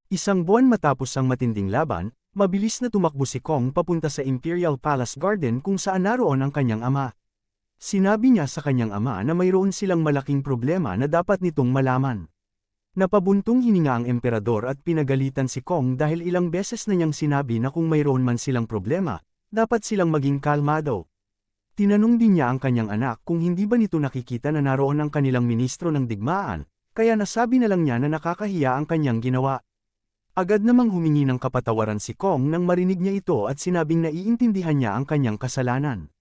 Isang buwan matapos ang matinding laban, mabilis na tumakbo si Kong papunta sa Imperial Palace Garden kung saan naroon ang kanyang ama. Sinabi niya sa kanyang ama na mayroon silang malaking problema na dapat nitong malaman. Napabuntong hininga ang emperador at pinagalitan si Kong dahil ilang beses na niyang sinabi na kung mayroon man silang problema, dapat silang maging kalmado. Tinanong din niya ang kanyang anak kung hindi ba nito nakikita na naroon ang kanilang ministro ng digmaan, kaya nasabi na lang niya na nakakahiya ang kanyang ginawa. Agad namang humingi ng kapatawaran si Kong nang marinig niya ito at sinabing naiintindihan niya ang kanyang kasalanan.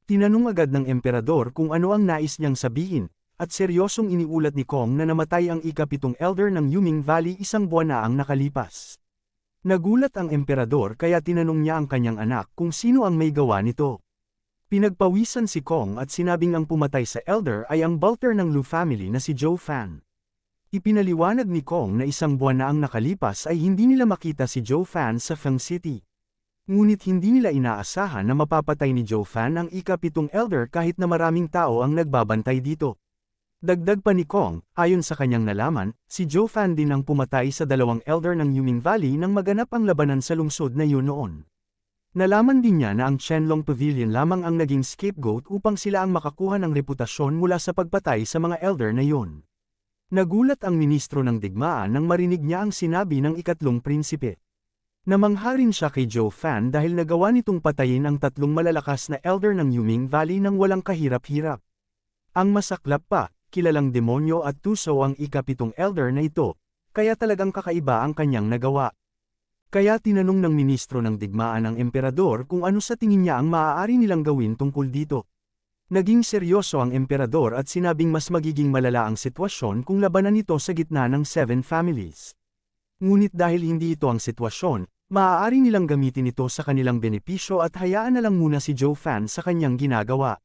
Tinanong agad ng emperador kung ano ang nais niyang sabihin, at seryosong iniulat ni Kong na namatay ang ika-7 elder ng Yuming Valley isang buwan na ang nakalipas. Nagulat ang emperador kaya tinanong niya ang kanyang anak kung sino ang may gawa nito. Pinagpawisan si Kong at sinabing ang pumatay sa elder ay ang Balter ng Lu family na si Zhou Fan. Ipinaliwanag ni Kong na isang buwan na ang nakalipas ay hindi nila makita si Zhou Fan sa Feng City. Ngunit hindi nila inaasahan na mapapatay ni Zhou Fan ang ika-7 elder kahit na maraming tao ang nagbabantay dito. Dagdag pa ni Kong, ayon sa kanyang nalaman, si Zhou Fan din ang pumatay sa 2 elder ng Yuming Valley nang maganap ang labanan sa lungsod na yun noon. Nalaman din niya na ang Qianlong Pavilion lamang ang naging scapegoat upang sila ang makakuha ng reputasyon mula sa pagpatay sa mga elder na yun. Nagulat ang ministro ng digmaan nang marinig niya ang sinabi ng ikatlong prinsipe. Namangha rin siya kay Zhou Fan dahil nagawa nitong patayin ang 3 malalakas na elder ng Yuming Valley nang walang kahirap-hirap. Ang masaklap pa, kilalang demonyo at tuso ang ika-7 elder na ito, kaya talagang kakaiba ang kanyang nagawa. Kaya tinanong ng ministro ng digmaan ang emperador kung ano sa tingin niya ang maaari nilang gawin tungkol dito. Naging seryoso ang emperador at sinabing mas magiging malala ang sitwasyon kung labanan ito sa gitna ng 7 families. Ngunit dahil hindi ito ang sitwasyon, maaari nilang gamitin ito sa kanilang benepisyo at hayaan na lang muna si Zhou Fan sa kanyang ginagawa.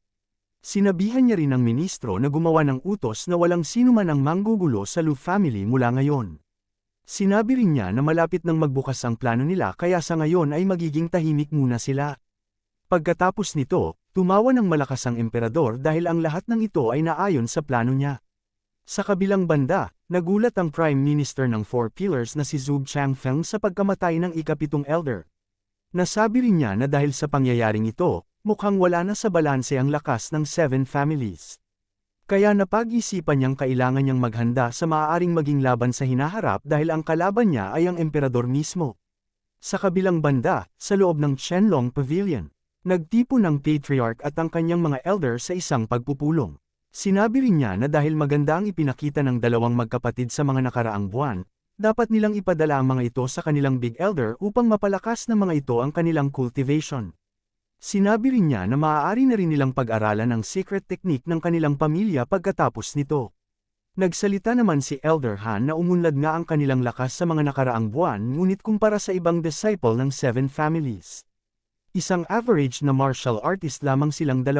Sinabihan niya rin ang ministro na gumawa ng utos na walang sinuman ang manggugulo sa Lu family mula ngayon. Sinabi rin niya na malapit nang magbukas ang plano nila kaya sa ngayon ay magiging tahimik muna sila. Pagkatapos nito, tumawa ng malakas ang emperador dahil ang lahat ng ito ay naayon sa plano niya. Sa kabilang banda, nagulat ang Prime Minister ng 4 Pillars na si Zhuge Changfeng sa pagkamatay ng ika-7 elder. Nasabi rin niya na dahil sa pangyayaring ito, mukhang wala na sa balanse ang lakas ng 7 families. Kaya napag-isipan niyang kailangan niyang maghanda sa maaaring maging laban sa hinaharap dahil ang kalaban niya ay ang emperador mismo. Sa kabilang banda, sa loob ng Qianlong Pavilion, nagtipon ng patriarch at ang kanyang mga elder sa isang pagpupulong. Sinabi rin niya na dahil maganda ang ipinakita ng 2 magkapatid sa mga nakaraang buwan, dapat nilang ipadala ang mga ito sa kanilang big elder upang mapalakas ng mga ito ang kanilang cultivation. Sinabi rin niya na maaari na rin nilang pag-aralan ang secret technique ng kanilang pamilya pagkatapos nito. Nagsalita naman si Elder Han na umunlad nga ang kanilang lakas sa mga nakaraang buwan ngunit kumpara sa ibang disciple ng 7 families. Isang average na martial artist lamang silang 2.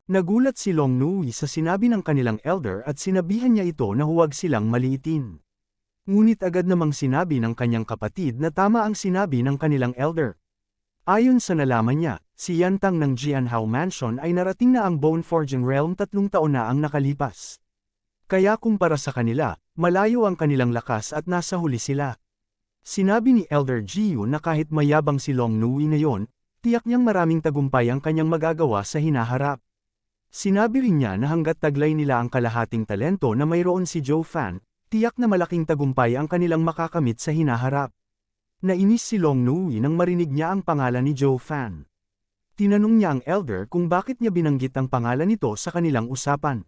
Nagulat si Long Nui sa sinabi ng kanilang elder at sinabihan niya ito na huwag silang maliitin. Ngunit agad namang sinabi ng kanyang kapatid na tama ang sinabi ng kanilang elder. Ayon sa nalaman niya, si Yantang ng Jianhao Mansion ay narating na ang Bone Forging Realm 3 taon na ang nakalipas. Kaya kumpara sa kanila, malayo ang kanilang lakas at nasa huli sila. Sinabi ni Elder Jiyu na kahit mayabang si Long Nui ngayon, tiyak niyang maraming tagumpay ang kanyang magagawa sa hinaharap. Sinabi rin niya na hanggat taglay nila ang kalahating talento na mayroon si Zhou Fan, tiyak na malaking tagumpay ang kanilang makakamit sa hinaharap. Nainis si Long Nui nang marinig niya ang pangalan ni Zhou Fan. Tinanong niya ang elder kung bakit niya binanggit ang pangalan nito sa kanilang usapan.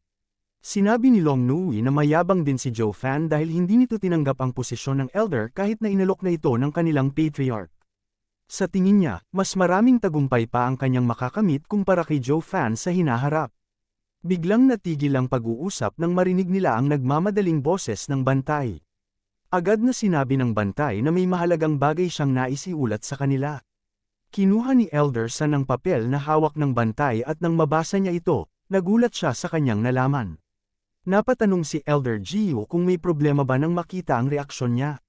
Sinabi ni Long Nui na mayabang din si Zhou Fan dahil hindi nito tinanggap ang posisyon ng elder kahit na inalok na ito ng kanilang patriarch. Sa tingin niya, mas maraming tagumpay pa ang kanyang makakamit kumpara kay Zhou Fan sa hinaharap. Biglang natigil ang pag-uusap nang marinig nila ang nagmamadaling boses ng bantay. Agad na sinabi ng bantay na may mahalagang bagay siyang naisiulat sa kanila. Kinuha ni Elder San ang papel na hawak ng bantay at nang mabasa niya ito, nagulat siya sa kanyang nalaman. Napatanong si Elder Jiyu kung may problema ba nang makita ang reaksyon niya.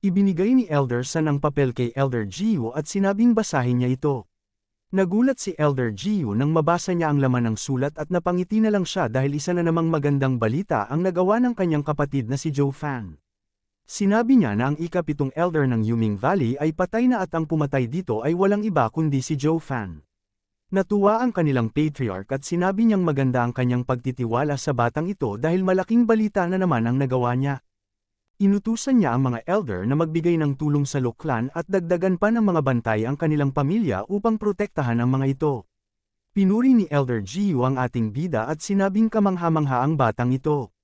Ibinigay ni Elder San ang papel kay Elder Jiyu at sinabing basahin niya ito. Nagulat si Elder Jiyu nang mabasa niya ang laman ng sulat at napangiti na lang siya dahil isa na namang magandang balita ang nagawa ng kanyang kapatid na si Zhou Fan. Sinabi niya na ang ika-7 elder ng Yuming Valley ay patay na at ang pumatay dito ay walang iba kundi si Zhou Fan. Natuwa ang kanilang patriarch at sinabi niyang maganda ang kanyang pagtitiwala sa batang ito dahil malaking balita na naman ang nagawa niya. Inutusan niya ang mga elder na magbigay ng tulong sa Lu clan at dagdagan pa ng mga bantay ang kanilang pamilya upang protektahan ang mga ito. Pinuri ni Elder Jiu ang ating bida at sinabing kamangha-mangha ang batang ito.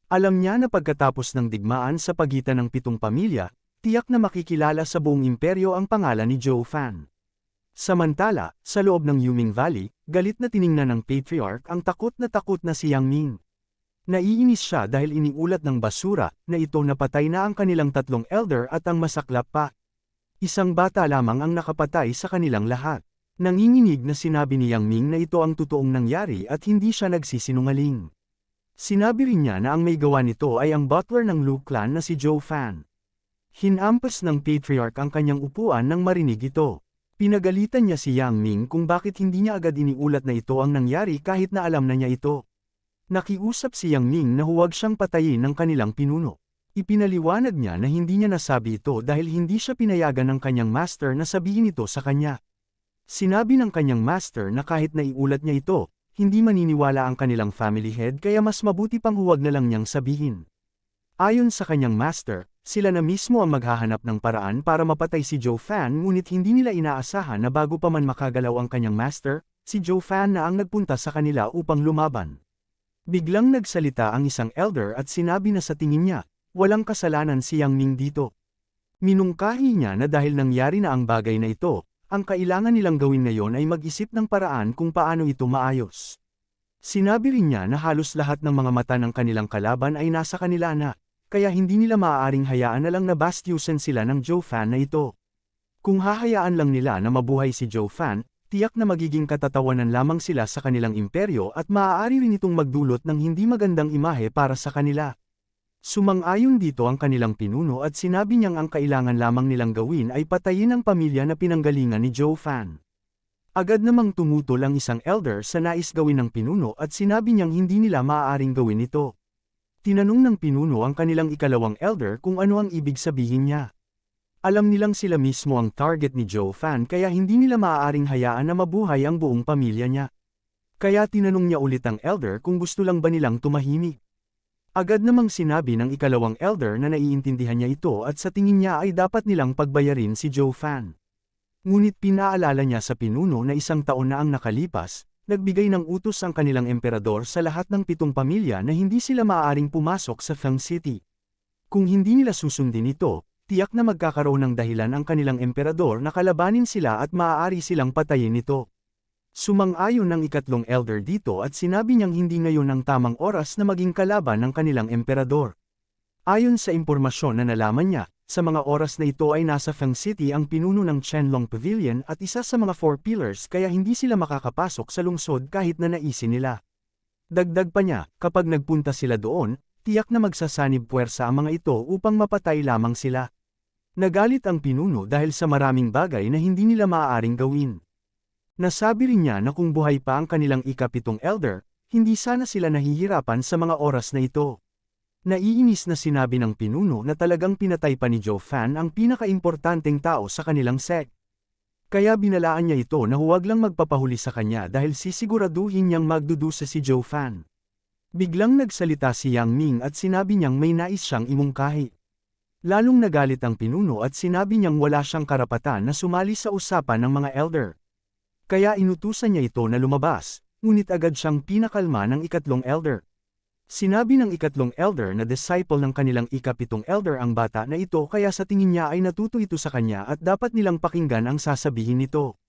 Alam niya na pagkatapos ng digmaan sa pagitan ng 7 pamilya, tiyak na makikilala sa buong imperyo ang pangalan ni Zhou Fan. Samantala, sa loob ng Yuming Valley, galit na tiningnan ng patriarch ang takot na si Yang Ming. Naiinis siya dahil iniulat ng basura na ito napatay na ang kanilang 3 elder at ang masaklap pa. Isang bata lamang ang nakapatay sa kanilang lahat. Nanginginig na sinabi ni Yang Ming na ito ang totoong nangyari at hindi siya nagsisinungaling. Sinabi rin niya na ang may gawa nito ay ang butler ng Lu clan na si Zhou Fan. Hinampas ng patriarch ang kanyang upuan nang marinig ito. Pinagalitan niya si Yang Ming kung bakit hindi niya agad iniulat na ito ang nangyari kahit na alam na niya ito. Nakiusap si Yang Ming na huwag siyang patayin ng kanilang pinuno. Ipinaliwanag niya na hindi niya nasabi ito dahil hindi siya pinayagan ng kanyang master na sabihin ito sa kanya. Sinabi ng kanyang master na kahit na iulat niya ito, hindi maniniwala ang kanilang family head kaya mas mabuti pang huwag na lang niyang sabihin. Ayon sa kanyang master, sila na mismo ang maghahanap ng paraan para mapatay si Zhou Fan ngunit hindi nila inaasahan na bago pa man makagalaw ang kanyang master, si Zhou Fan na ang nagpunta sa kanila upang lumaban. Biglang nagsalita ang isang elder at sinabi na sa tingin niya, walang kasalanan si Yang Ming dito. Minungkahi niya na dahil nangyari na ang bagay na ito, ang kailangan nilang gawin ngayon ay mag-isip ng paraan kung paano ito maayos. Sinabi rin niya na halos lahat ng mga mata ng kanilang kalaban ay nasa kanila na, kaya hindi nila maaaring hayaan na lang na bastyusan sila ng Zhou Fan na ito. Kung hahayaan lang nila na mabuhay si Zhou Fan, tiyak na magiging katatawanan lamang sila sa kanilang imperyo at maaari rin itong magdulot ng hindi magandang imahe para sa kanila. Sumang-ayon dito ang kanilang pinuno at sinabi niyang ang kailangan lamang nilang gawin ay patayin ang pamilya na pinanggalingan ni Zhou Fan. Agad namang tumutol ang isang elder sa nais gawin ng pinuno at sinabi niyang hindi nila maaaring gawin ito. Tinanong ng pinuno ang kanilang ikalawang elder kung ano ang ibig sabihin niya. Alam nilang sila mismo ang target ni Zhou Fan kaya hindi nila maaaring hayaan na mabuhay ang buong pamilya niya. Kaya tinanong niya ulit ang elder kung gusto lang ba nilang tumahimik. Agad namang sinabi ng ikalawang elder na naiintindihan niya ito at sa tingin niya ay dapat nilang pagbayarin si Zhou Fan. Ngunit pinaalala niya sa pinuno na 1 taon na ang nakalipas, nagbigay ng utos ang kanilang emperador sa lahat ng 7 pamilya na hindi sila maaaring pumasok sa Feng City. Kung hindi nila susundin ito, tiyak na magkakaroon ng dahilan ang kanilang emperador na kalabanin sila at maaari silang patayin ito. Sumang-ayon ng ikatlong elder dito at sinabi niyang hindi ngayon ang tamang oras na maging kalaban ng kanilang emperador. Ayon sa impormasyon na nalaman niya, sa mga oras na ito ay nasa Feng City ang pinuno ng Qianlong Pavilion at isa sa mga 4 pillars kaya hindi sila makakapasok sa lungsod kahit na naisin nila. Dagdag pa niya, kapag nagpunta sila doon, tiyak na magsasanib puwersa ang mga ito upang mapatay lamang sila. Nagalit ang pinuno dahil sa maraming bagay na hindi nila maaaring gawin. Nasabi rin niya na kung buhay pa ang kanilang ika-7 elder, hindi sana sila nahihirapan sa mga oras na ito. Naiinis na sinabi ng pinuno na talagang pinatay pa ni Zhou Fan ang pinaka-importanteng tao sa kanilang sect. Kaya binalaan niya ito na huwag lang magpapahuli sa kanya dahil sisiguraduhin niyang magdudusa si Zhou Fan. Biglang nagsalita si Yang Ming at sinabi niyang may nais siyang imungkahi. Lalong nagalit ang pinuno at sinabi niyang wala siyang karapatan na sumali sa usapan ng mga elder. Kaya inutusan niya ito na lumabas, ngunit agad siyang pinakalma ng ikatlong elder. Sinabi ng ikatlong elder na disciple ng kanilang ika-7 elder ang bata na ito kaya sa tingin niya ay natuto ito sa kanya at dapat nilang pakinggan ang sasabihin nito.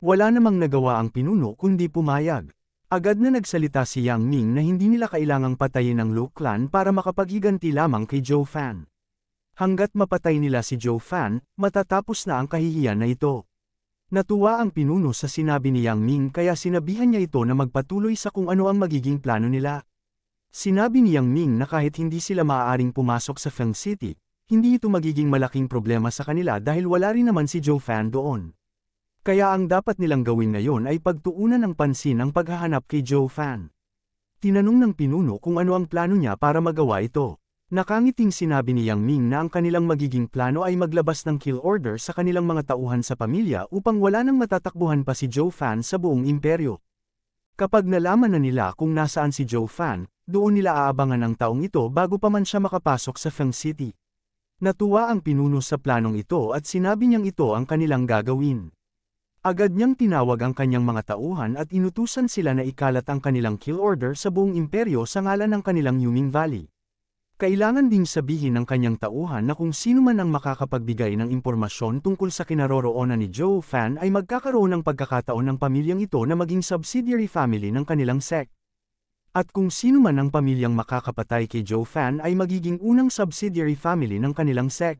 Wala namang nagawa ang pinuno kundi pumayag. Agad na nagsalita si Yang Ming na hindi nila kailangang patayin ang Lu clan para makapaghiganti lamang kay Zhou Fan. Hanggat mapatay nila si Zhou Fan, matatapos na ang kahihiyan na ito. Natuwa ang pinuno sa sinabi ni Yang Ming kaya sinabihan niya ito na magpatuloy sa kung ano ang magiging plano nila. Sinabi ni Yang Ming na kahit hindi sila maaaring pumasok sa Feng City, hindi ito magiging malaking problema sa kanila dahil wala rin naman si Zhou Fan doon. Kaya ang dapat nilang gawin ngayon ay pagtuunan ng pansin ang paghahanap kay Zhou Fan. Tinanong ng pinuno kung ano ang plano niya para magawa ito. Nakangiting sinabi ni Yang Ming na ang kanilang magiging plano ay maglabas ng kill order sa kanilang mga tauhan sa pamilya upang wala nang matatakbuhan pa si Zhou Fan sa buong imperyo. Kapag nalaman na nila kung nasaan si Zhou Fan, doon nila aabangan ang taong ito bago pa man siya makapasok sa Feng City. Natuwa ang pinuno sa planong ito at sinabi niyang ito ang kanilang gagawin. Agad niyang tinawag ang kanyang mga tauhan at inutusan sila na ikalat ang kanilang kill order sa buong imperyo sa ngalan ng kanilang Yuming Valley. Kailangan ding sabihin ng kanyang tauhan na kung sino man ang makakapagbigay ng impormasyon tungkol sa kinaroroonan ni Zhou Fan ay magkakaroon ng pagkakataon ng pamilyang ito na maging subsidiary family ng kanilang sect. At kung sino man ang pamilyang makakapatay kay Zhou Fan ay magiging unang subsidiary family ng kanilang sect.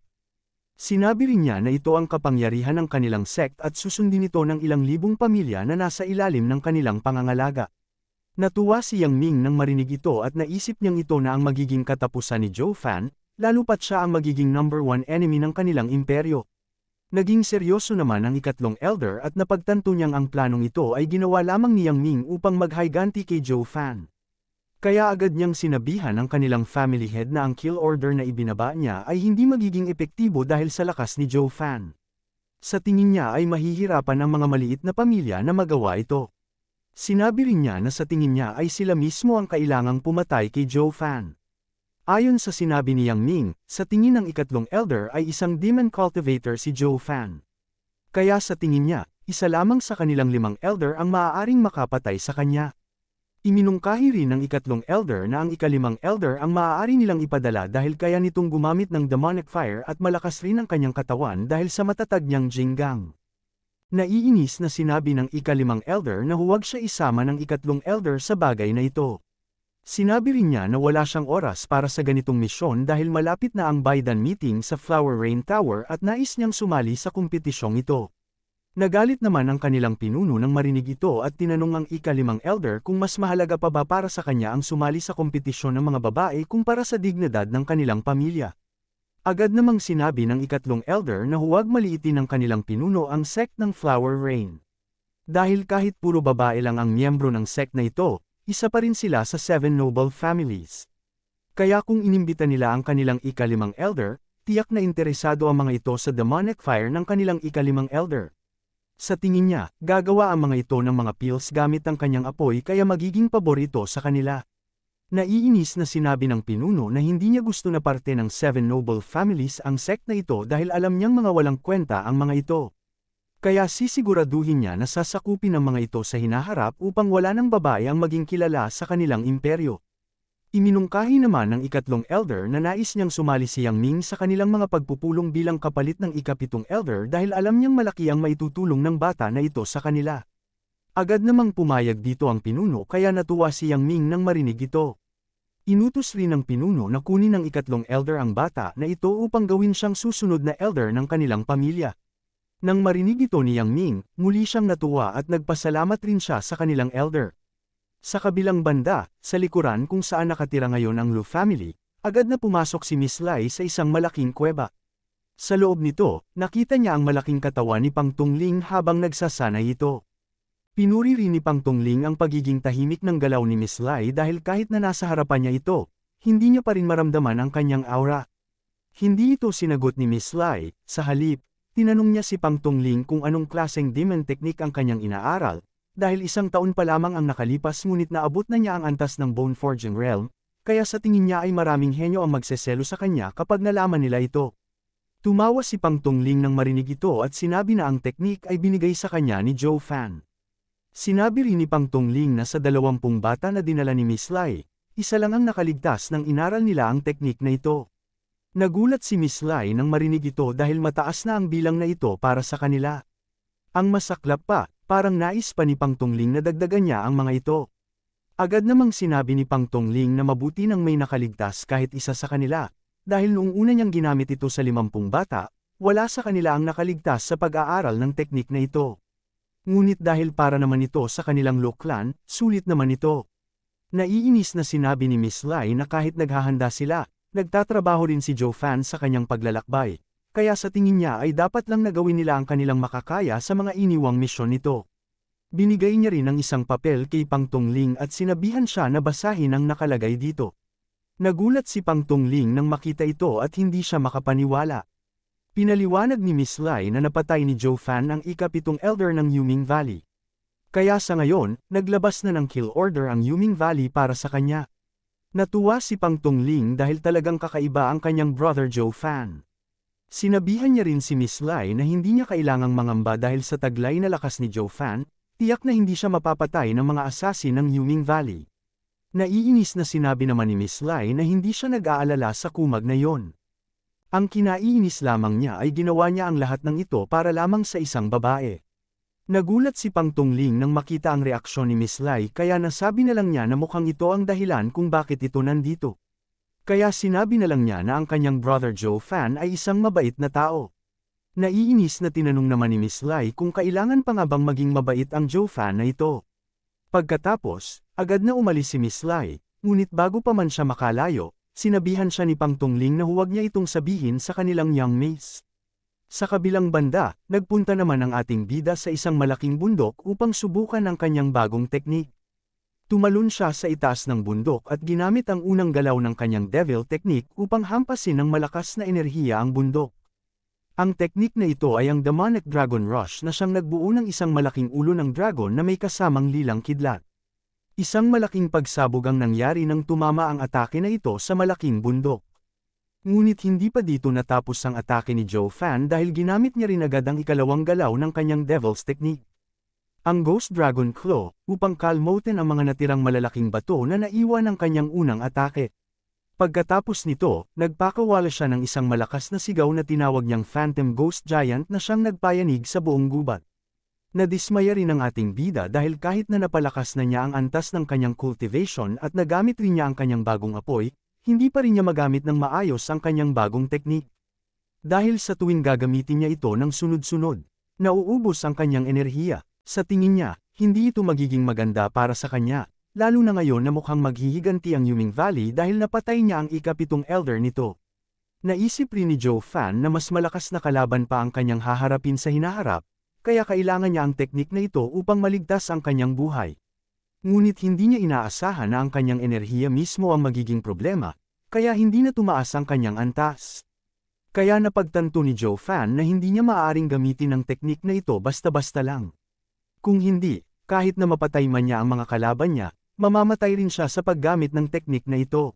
Sinabi rin niya na ito ang kapangyarihan ng kanilang sect at susundin ito ng ilang libong pamilya na nasa ilalim ng kanilang pangangalaga. Natuwa si Yang Ming nang marinig ito at naisip niyang ito na ang magiging katapusan ni Zhou Fan, lalo pat siya ang magiging number 1 enemy ng kanilang imperyo. Naging seryoso naman ang ikatlong elder at napagtanto niyang ang planong ito ay ginawa lamang ni Yang Ming upang maghiganti kay Zhou Fan. Kaya agad niyang sinabihan ang kanilang family head na ang kill order na ibinaba niya ay hindi magiging epektibo dahil sa lakas ni Zhou Fan. Sa tingin niya ay mahihirapan ang mga maliit na pamilya na magawa ito. Sinabi rin niya na sa tingin niya ay sila mismo ang kailangang pumatay kay Zhou Fan. Ayon sa sinabi ni Yang Ming, sa tingin ng ikatlong elder ay isang demon cultivator si Zhou Fan. Kaya sa tingin niya, isa lamang sa kanilang 5 elder ang maaaring makapatay sa kanya. Iminungkahi rin ng ikatlong elder na ang ika-5 elder ang maaari nilang ipadala dahil kaya nitong gumamit ng demonic fire at malakas rin ang kanyang katawan dahil sa matatag niyang Jinggang. Naiinis na sinabi ng ika-5 elder na huwag siya isama ng ikatlong elder sa bagay na ito. Sinabi rin niya na wala siyang oras para sa ganitong misyon dahil malapit na ang Baidan meeting sa Flower Rain Tower at nais niyang sumali sa kompetisyong ito. Nagalit naman ang kanilang pinuno nang marinig ito at tinanong ang ika-5 elder kung mas mahalaga pa ba para sa kanya ang sumali sa kompetisyon ng mga babae kumpara sa dignidad ng kanilang pamilya. Agad namang sinabi ng ikatlong elder na huwag maliitin ng kanilang pinuno ang sect ng Flower Rain. Dahil kahit puro babae lang ang miyembro ng sect na ito, isa pa rin sila sa 7 noble families. Kaya kung inimbita nila ang kanilang ika-5 elder, tiyak na interesado ang mga ito sa demonic fire ng kanilang ika-5 elder. Sa tingin niya, gagawa ang mga ito ng mga pills gamit ang kanyang apoy kaya magiging paborito sa kanila. Naiinis na sinabi ng pinuno na hindi niya gusto na parte ng 7 noble families ang sect na ito dahil alam niyang mga walang kwenta ang mga ito. Kaya sisiguraduhin niya na sasakupin ang mga ito sa hinaharap upang wala ng babae ang maging kilala sa kanilang imperyo. Iminungkahi naman ng ikatlong elder na nais niyang sumali si Yang Ming sa kanilang mga pagpupulong bilang kapalit ng ika-7 elder dahil alam niyang malaki ang maitutulong ng bata na ito sa kanila. Agad namang pumayag dito ang pinuno kaya natuwa si Yang Ming nang marinig ito. Inutos rin ng pinuno na kunin ng ikatlong elder ang bata na ito upang gawin siyang susunod na elder ng kanilang pamilya. Nang marinig ito ni Yang Ming, muli siyang natuwa at nagpasalamat rin siya sa kanilang elder. Sa kabilang banda, sa likuran kung saan nakatira ngayon ang Lu family, agad na pumasok si Miss Lai sa isang malaking kuweba. Sa loob nito, nakita niya ang malaking katawan ni Pang Tongling habang nagsasanay ito. Pinuri rin ni Pang Tongling ang pagiging tahimik ng galaw ni Miss Lai dahil kahit na nasa harapan niya ito, hindi niya pa rin maramdaman ang kanyang aura. Hindi ito sinagot ni Miss Lai, sa halip, tinanong niya si Pang Tongling kung anong klaseng demon technique ang kanyang inaaral, dahil 1 taon pa lamang ang nakalipas ngunit naabot na niya ang antas ng Bone Forging Realm, kaya sa tingin niya ay maraming henyo ang magseselo sa kanya kapag nalaman nila ito. Tumawa si Pang Tongling nang marinig ito at sinabi na ang technique ay binigay sa kanya ni Zhou Fan. Sinabi rin ni Pang Tongling na sa 20 bata na dinala ni Miss Lai, isa lang ang nakaligtas nang inaral nila ang teknik na ito. Nagulat si Miss Lai nang marinig ito dahil mataas na ang bilang na ito para sa kanila. Ang masaklap pa, parang nais pa ni Pang Tongling na dagdagan niya ang mga ito. Agad namang sinabi ni Pang Tongling na mabuti nang may nakaligtas kahit isa sa kanila, dahil noong una niyang ginamit ito sa 50 bata, wala sa kanila ang nakaligtas sa pag-aaral ng teknik na ito. Ngunit dahil para naman ito sa kanilang Lu clan, sulit naman ito. Naiinis na sinabi ni Miss Lai na kahit naghahanda sila, nagtatrabaho rin si Zhou Fan sa kanyang paglalakbay, kaya sa tingin niya ay dapat lang nagawin nila ang kanilang makakaya sa mga iniwang misyon nito. Binigay niya rin ang isang papel kay Pang Tongling at sinabihan siya na basahin ang nakalagay dito. Nagulat si Pang Tongling nang makita ito at hindi siya makapaniwala. Pinaliwanag ni Miss Lai na napatay ni Zhou Fan ang ika-7 elder ng Yuming Valley. Kaya sa ngayon, naglabas na ng kill order ang Yuming Valley para sa kanya. Natuwa si Pang Tongling dahil talagang kakaiba ang kanyang brother Zhou Fan. Sinabihan niya rin si Miss Lai na hindi niya kailangang mangamba dahil sa taglay na lakas ni Zhou Fan, tiyak na hindi siya mapapatay ng mga assassin ng Yuming Valley. Naiinis na sinabi naman ni Miss Lai na hindi siya nag-aalala sa kumag na yon. Ang kinaiinis lamang niya ay ginawa niya ang lahat ng ito para lamang sa isang babae. Nagulat si Pang Tongling nang makita ang reaksyon ni Miss Lai kaya nasabi na lang niya na mukhang ito ang dahilan kung bakit ito nandito. Kaya sinabi na lang niya na ang kanyang brother Zhou Fan ay isang mabait na tao. Naiinis na tinanong naman ni Miss Lai kung kailangan pa nga bang maging mabait ang Zhou Fan na ito. Pagkatapos, agad na umalis si Miss Lai, ngunit bago pa man siya makalayo, sinabihan siya ni Pang Tongling na huwag niya itong sabihin sa kanilang young mates. Sa kabilang banda, nagpunta naman ang ating bida sa isang malaking bundok upang subukan ang kanyang bagong teknik. Tumalon siya sa itaas ng bundok at ginamit ang unang galaw ng kanyang devil technique upang hampasin ng malakas na enerhiya ang bundok. Ang teknik na ito ay ang Demonic Dragon Rush na siyang nagbuo ng isang malaking ulo ng dragon na may kasamang lilang kidlat. Isang malaking pagsabog ang nangyari nang tumama ang atake na ito sa malaking bundok. Ngunit hindi pa dito natapos ang atake ni Zhou Fan dahil ginamit niya rin agad ang ikalawang galaw ng kanyang Devil's Technique. Ang Ghost Dragon Claw, upang kalmotin ang mga natirang malalaking bato na naiwan ng kanyang unang atake. Pagkatapos nito, nagpakawala siya ng isang malakas na sigaw na tinawag niyang Phantom Ghost Giant na siyang nagpayanig sa buong gubat. Nadismaya rin ang ating bida dahil kahit na napalakas na niya ang antas ng kanyang cultivation at nagamit rin niya ang kanyang bagong apoy, hindi pa rin niya magamit ng maayos ang kanyang bagong teknik. Dahil sa tuwing gagamitin niya ito ng sunod-sunod, nauubos ang kanyang enerhiya. Sa tingin niya, hindi ito magiging maganda para sa kanya, lalo na ngayon na mukhang maghihiganti ang Yuming Valley dahil napatay niya ang ika-7 elder nito. Naisip rin ni Zhou Fan na mas malakas na kalaban pa ang kanyang haharapin sa hinaharap, kaya kailangan niya ang teknik na ito upang maligtas ang kanyang buhay. Ngunit hindi niya inaasahan na ang kanyang enerhiya mismo ang magiging problema, kaya hindi na tumaas ang kanyang antas. Kaya napagtanto ni Zhou Fan na hindi niya maaaring gamitin ang teknik na ito basta-basta lang. Kung hindi, kahit na mapatay man niya ang mga kalaban niya, mamamatay rin siya sa paggamit ng teknik na ito.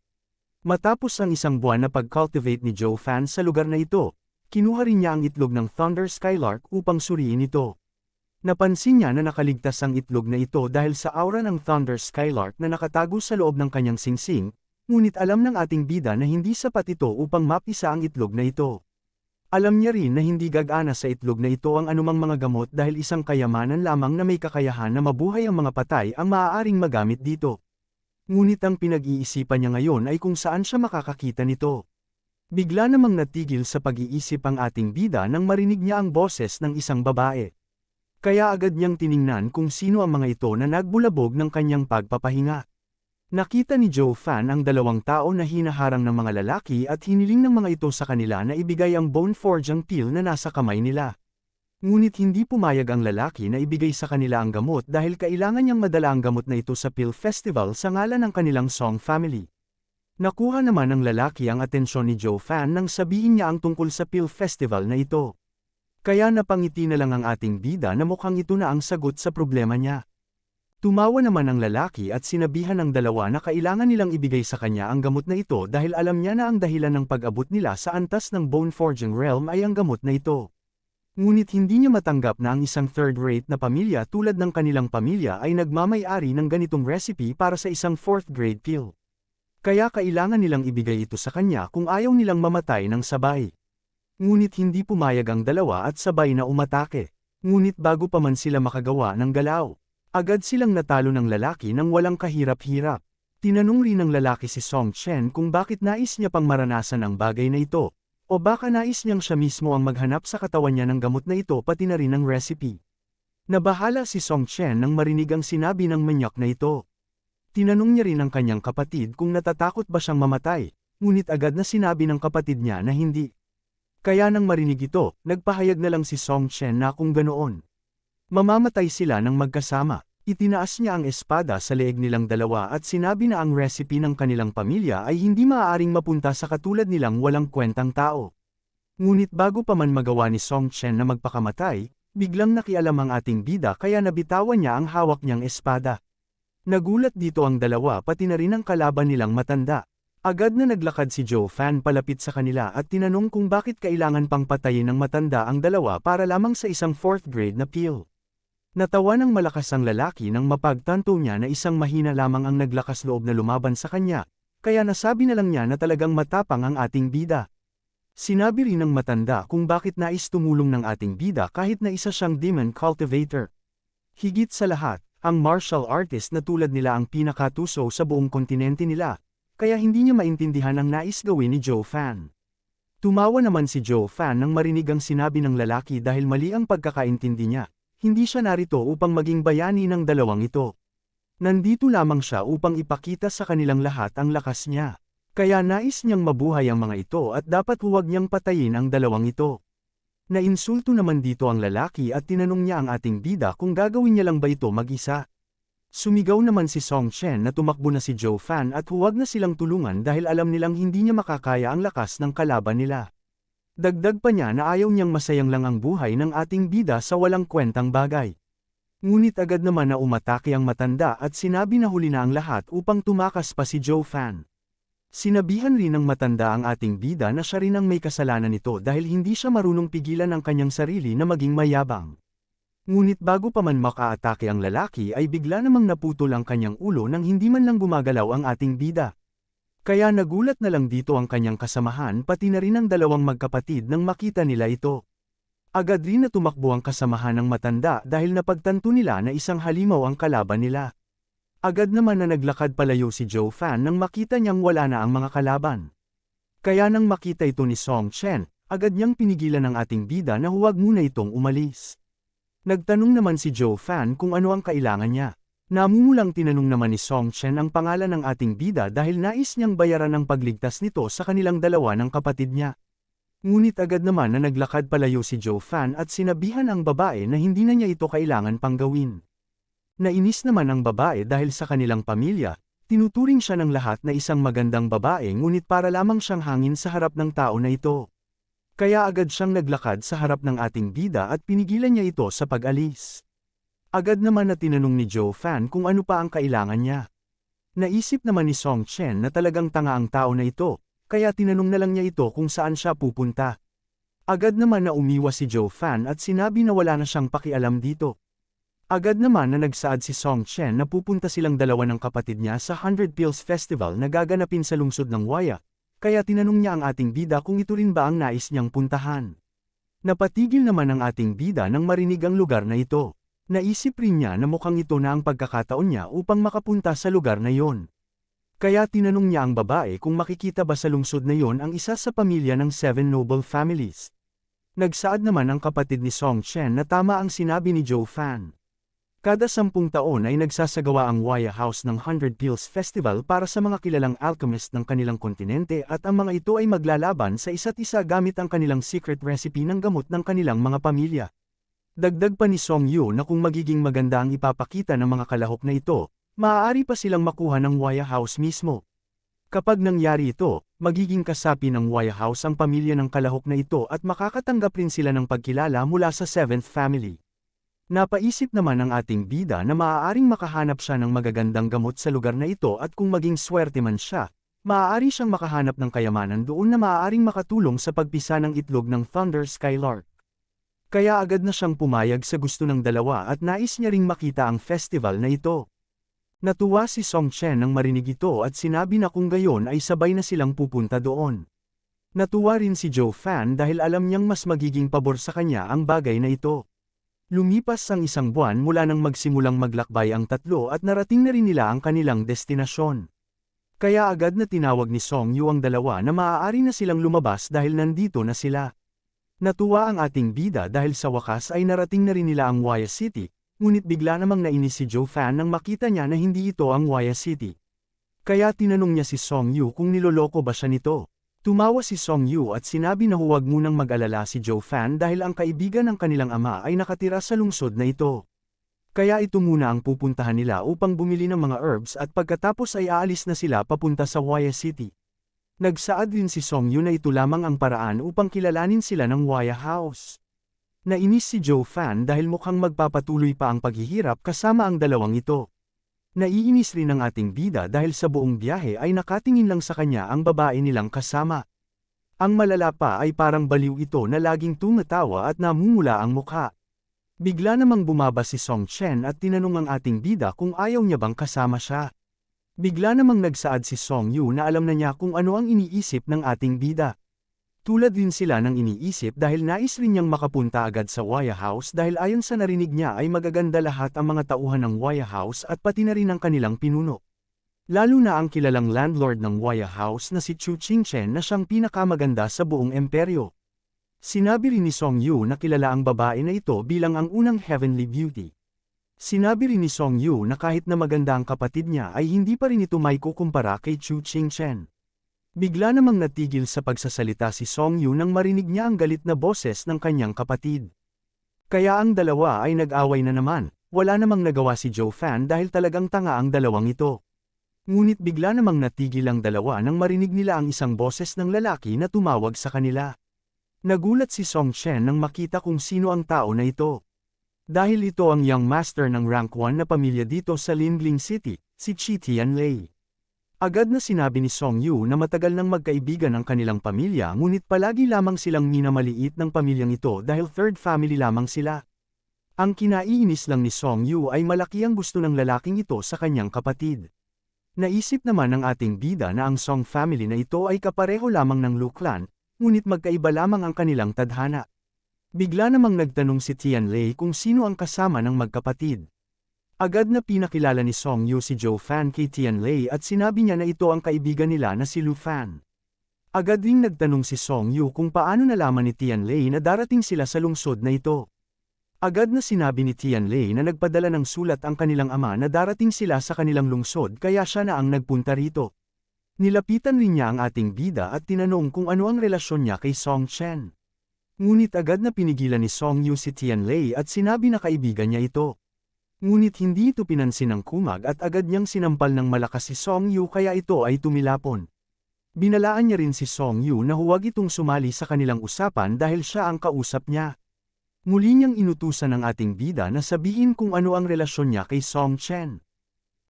Matapos ang isang buwan na pag-cultivate ni Zhou Fan sa lugar na ito, kinuha rin niya ang itlog ng Thunder Skylark upang suriin ito. Napansin niya na nakaligtas ang itlog na ito dahil sa aura ng Thunder Skylark na nakatago sa loob ng kanyang singsing, ngunit alam ng ating bida na hindi sapat ito upang mapisa ang itlog na ito. Alam niya rin na hindi gagana sa itlog na ito ang anumang mga gamot dahil isang kayamanan lamang na may kakayahan na mabuhay ang mga patay ang maaaring magamit dito. Ngunit ang pinag-iisipan niya ngayon ay kung saan siya makakakita nito. Bigla namang natigil sa pag-iisip ang ating bida nang marinig niya ang boses ng isang babae. Kaya agad niyang tiningnan kung sino ang mga ito na nagbulabog ng kanyang pagpapahinga. Nakita ni Zhou Fan ang dalawang tao na hinaharang ng mga lalaki at hiniling ng mga ito sa kanila na ibigay ang bone forging pill na nasa kamay nila. Ngunit hindi pumayag ang lalaki na ibigay sa kanila ang gamot dahil kailangan niyang madala ang gamot na ito sa pill festival sa ngalan ng kanilang Song family. Nakuha naman ng lalaki ang atensyon ni Zhou Fan nang sabihin niya ang tungkol sa pill festival na ito. Kaya napangiti na lang ang ating bida na mukhang ito na ang sagot sa problema niya. Tumawa naman ang lalaki at sinabihan ng dalawa na kailangan nilang ibigay sa kanya ang gamot na ito dahil alam niya na ang dahilan ng pag-abot nila sa antas ng Bone Forging Realm ay ang gamot na ito. Ngunit hindi niya matanggap na ang isang third-rate na pamilya tulad ng kanilang pamilya ay nagmamay-ari ng ganitong recipe para sa isang fourth-grade pill. Kaya kailangan nilang ibigay ito sa kanya kung ayaw nilang mamatay ng sabay. Ngunit hindi pumayag ang dalawa at sabay na umatake. Ngunit bago pa man sila makagawa ng galaw, agad silang natalo ng lalaki nang walang kahirap-hirap. Tinanong rin ng lalaki si Song Chen kung bakit nais niya pang maranasan ang bagay na ito, o baka nais niyang siya mismo ang maghanap sa katawan niya ng gamot na ito pati na rin ng recipe. Nabahala si Song Chen nang marinig ang sinabi ng manyak na ito. Tinanong niya rin ang kanyang kapatid kung natatakot ba siyang mamatay, ngunit agad na sinabi ng kapatid niya na hindi. Kaya nang marinig ito, nagpahayag na lang si Song Chen na kung ganoon mamamatay sila ng magkasama. Itinaas niya ang espada sa leeg nilang dalawa at sinabi na ang recipe ng kanilang pamilya ay hindi maaaring mapunta sa katulad nilang walang kwentang tao. Ngunit bago pa man magawa ni Song Chen na magpakamatay, biglang nakialam ang ating bida kaya nabitawan niya ang hawak niyang espada. Nagulat dito ang dalawa pati na rin ang kalaban nilang matanda. Agad na naglakad si Joe Fan palapit sa kanila at tinanong kung bakit kailangan pang patayin ng matanda ang dalawa para lamang sa isang 4th grade na pill. Natawa ng malakas ang lalaki nang mapagtanto niya na isang mahina lamang ang naglakas loob na lumaban sa kanya, kaya nasabi na lang niya na talagang matapang ang ating bida. Sinabi rin ng matanda kung bakit nais tumulong ng ating bida kahit na isa siyang demon cultivator. Higit sa lahat, ang martial artist na tulad nila ang pinakatuso sa buong kontinente nila, kaya hindi niya maintindihan ang nais gawin ni Joe Fan. Tumawa naman si Joe Fan nang marinig ang sinabi ng lalaki dahil mali ang pagkakaintindi niya. Hindi siya narito upang maging bayani ng dalawang ito. Nandito lamang siya upang ipakita sa kanilang lahat ang lakas niya. Kaya nais niyang mabuhay ang mga ito at dapat huwag niyang patayin ang dalawang ito. Nainsulto naman dito ang lalaki at tinanong niya ang ating bida kung gagawin niya lang ba ito mag-isa. Sumigaw naman si Song Chen na tumakbo na si Joe Fan at huwag na silang tulungan dahil alam nilang hindi niya makakaya ang lakas ng kalaban nila. Dagdag pa niya na ayaw niyang masayang lang ang buhay ng ating bida sa walang kwentang bagay. Ngunit agad naman na umatake ang matanda at sinabi na huli na ang lahat upang tumakas pa si Joe Fan. Sinabihan rin ng matanda ang ating bida na siya rin ang may kasalanan nito dahil hindi siya marunong pigilan ang kanyang sarili na maging mayabang. Ngunit bago pa man makaatake ang lalaki ay bigla namang naputol ang kanyang ulo nang hindi man lang gumagalaw ang ating bida. Kaya nagulat na lang dito ang kanyang kasamahan pati na rin ang dalawang magkapatid nang makita nila ito. Agad rin na tumakbo ang kasamahan ng matanda dahil napagtanto nila na isang halimaw ang kalaban nila. Agad naman na naglakad palayo si Joe Fan nang makita niyang wala na ang mga kalaban. Kaya nang makita ito ni Song Chen, agad niyang pinigilan ang ating bida na huwag muna itong umalis. Nagtanong naman si Joe Fan kung ano ang kailangan niya. Namumulang tinanong naman ni Song Chen ang pangalan ng ating bida dahil nais niyang bayaran ang pagligtas nito sa kanilang dalawa ng kapatid niya. Ngunit agad naman na naglakad palayo si Joe Fan at sinabihan ang babae na hindi na niya ito kailangan pang gawin. Nainis naman ang babae dahil sa kanilang pamilya, tinuturing siya ng lahat na isang magandang babae ngunit para lamang siyang hangin sa harap ng tao na ito. Kaya agad siyang naglakad sa harap ng ating bida at pinigilan niya ito sa pag-alis. Agad naman na tinanong ni Joe Fan kung ano pa ang kailangan niya. Naisip naman ni Song Chen na talagang tanga ang tao na ito, kaya tinanong na lang niya ito kung saan siya pupunta. Agad naman na umiwas si Joe Fan at sinabi na wala na siyang pakialam dito. Agad naman na nagsaad si Song Chen na pupunta silang dalawa ng kapatid niya sa 100 Pills Festival na gaganapin sa lungsod ng Waya, kaya tinanong niya ang ating bida kung ito rin ba ang nais niyang puntahan. Napatigil naman ang ating bida nang marinig ang lugar na ito. Naisip rin niya na mukhang ito na ang pagkakataon niya upang makapunta sa lugar na yon. Kaya tinanong niya ang babae kung makikita ba sa lungsod na yon ang isa sa pamilya ng 7 noble families. Nagsaad naman ang kapatid ni Song Chen na tama ang sinabi ni Joe Fan. Kada 10 taon ay nagsasagawa ang Waya House ng 100 Pills Festival para sa mga kilalang alchemist ng kanilang kontinente at ang mga ito ay maglalaban sa isa't isa gamit ang kanilang secret recipe ng gamot ng kanilang mga pamilya. Dagdag pa ni Song Yu na kung magiging maganda ang ipapakita ng mga kalahok na ito, maaari pa silang makuha ng Waya House mismo. Kapag nangyari ito, magiging kasapi ng Waya House ang pamilya ng kalahok na ito at makakatanggap rin sila ng pagkilala mula sa 7th family. Napaisip naman ang ating bida na maaaring makahanap siya ng magagandang gamot sa lugar na ito at kung maging swerte man siya, maaari siyang makahanap ng kayamanan doon na maaaring makatulong sa pagpisa ng itlog ng Thunder Skylark. Kaya agad na siyang pumayag sa gusto ng dalawa at nais niya ring makita ang festival na ito. Natuwa si Song Chen nang marinig ito at sinabi na kung gayon ay sabay na silang pupunta doon. Natuwa rin si Joe Fan dahil alam niyang mas magiging pabor sa kanya ang bagay na ito. Lumipas ang 1 buwan mula nang magsimulang maglakbay ang tatlo at narating na rin nila ang kanilang destinasyon. Kaya agad na tinawag ni Song Yu ang dalawa na maaari na silang lumabas dahil nandito na sila. Natuwa ang ating bida dahil sa wakas ay narating na rin nila ang Waya City, ngunit bigla namang nainis si Joe Fan nang makita niya na hindi ito ang Waya City. Kaya tinanong niya si Song Yu kung niloloko ba siya nito. Tumawa si Song Yu at sinabi na huwag munang mag-alala si Joe Fan dahil ang kaibigan ng kanilang ama ay nakatira sa lungsod na ito. Kaya ito muna ang pupuntahan nila upang bumili ng mga herbs at pagkatapos ay aalis na sila papunta sa Waya City. Nagsaad din si Song Yu na ito lamang ang paraan upang kilalanin sila ng Waya House. Nainis si Joe Fan dahil mukhang magpapatuloy pa ang paghihirap kasama ang dalawang ito. Naiinis rin ang ating bida dahil sa buong biyahe ay nakatingin lang sa kanya ang babae nilang kasama. Ang malala pa ay parang baliw ito na laging tumatawa at namumula ang mukha. Bigla namang bumaba si Song Chen at tinanong ang ating bida kung ayaw niya bang kasama siya. Bigla namang nagsaad si Song Yu na alam na niya kung ano ang iniisip ng ating bida. Tulad din sila ng iniisip dahil nais rin niyang makapunta agad sa Waya House dahil ayon sa narinig niya ay magaganda lahat ang mga tauhan ng Waya House at pati na rin ang kanilang pinuno. Lalo na ang kilalang landlord ng Waya House na si Chu Qingchen na siyang pinakamaganda sa buong imperyo. Sinabi rin ni Song Yu na kilala ang babae na ito bilang ang unang heavenly beauty. Sinabi rin ni Song Yu na kahit na maganda ang kapatid niya ay hindi pa rin ito may kukumpara kay Chu Qingchen. Bigla namang natigil sa pagsasalita si Song Yu nang marinig niya ang galit na boses ng kanyang kapatid. Kaya ang dalawa ay nag-away na naman, wala namang nagawa si Joe Fan dahil talagang tanga ang dalawang ito. Ngunit bigla namang natigil ang dalawa nang marinig nila ang isang boses ng lalaki na tumawag sa kanila. Nagulat si Song Chen nang makita kung sino ang tao na ito. Dahil ito ang young master ng rank 1 na pamilya dito sa Linling City, si Chi Tianlei. Agad na sinabi ni Song Yu na matagal nang magkaibigan ang kanilang pamilya ngunit palagi lamang silang minamaliit ng pamilyang ito dahil third family lamang sila. Ang kinaiinis lang ni Song Yu ay malaki ang gusto ng lalaking ito sa kanyang kapatid. Naisip naman ng ating bida na ang Song family na ito ay kapareho lamang ng Lu clan, ngunit magkaiba lamang ang kanilang tadhana. Bigla namang nagtanong si Tianlei kung sino ang kasama ng magkapatid. Agad na pinakilala ni Song Yu si Joe Fan kay Tianlei at sinabi niya na ito ang kaibigan nila na si Lu Fan. Agad ding nagtanong si Song Yu kung paano nalaman ni Tianlei na darating sila sa lungsod na ito. Agad na sinabi ni Tianlei na nagpadala ng sulat ang kanilang ama na darating sila sa kanilang lungsod kaya siya na ang nagpunta rito. Nilapitan rin niya ang ating bida at tinanong kung ano ang relasyon niya kay Song Chen. Ngunit agad na pinigilan ni Song Yu si Tianlei at sinabi na kaibigan niya ito. Ngunit hindi ito pinansin ng kumag at agad niyang sinampal ng malakas si Song Yu kaya ito ay tumilapon. Binalaan niya rin si Song Yu na huwag itong sumali sa kanilang usapan dahil siya ang kausap niya. Muli niyang inutusan ng ating bida na sabihin kung ano ang relasyon niya kay Song Chen.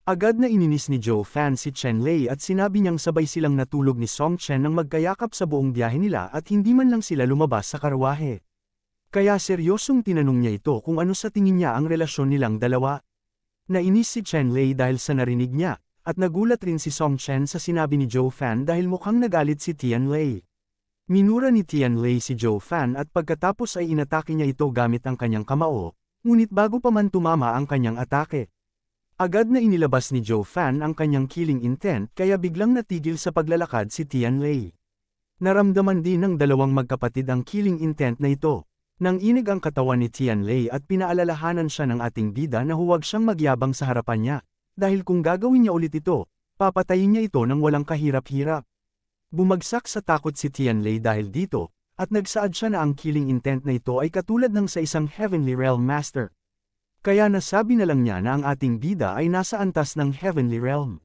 Agad na ininis ni Joe Fan si Chen Lei at sinabi niyang sabay silang natulog ni Song Chen nang magkayakap sa buong biyahe nila at hindi man lang sila lumabas sa karwahe. Kaya seryosong tinanong niya ito kung ano sa tingin niya ang relasyon nilang dalawa. Nainis si Chen Lei dahil sa narinig niya, at nagulat rin si Song Chen sa sinabi ni Joe Fan dahil mukhang nagalit si Tianlei. Minura ni Tianlei si Joe Fan at pagkatapos ay inatake niya ito gamit ang kanyang kamao, ngunit bago pa man tumama ang kanyang atake. Agad na inilabas ni Joe Fan ang kanyang killing intent kaya biglang natigil sa paglalakad si Tianlei. Naramdaman din ng dalawang magkapatid ang killing intent na ito. Nang inig ang katawan ni Tianlei at pinaalalahanan siya ng ating bida na huwag siyang magyabang sa harapan niya, dahil kung gagawin niya ulit ito, papatayin niya ito ng walang kahirap-hirap. Bumagsak sa takot si Tianlei dahil dito, at nagsaad siya na ang killing intent na ito ay katulad ng sa isang Heavenly Realm Master. Kaya nasabi na lang niya na ang ating bida ay nasa antas ng Heavenly Realm.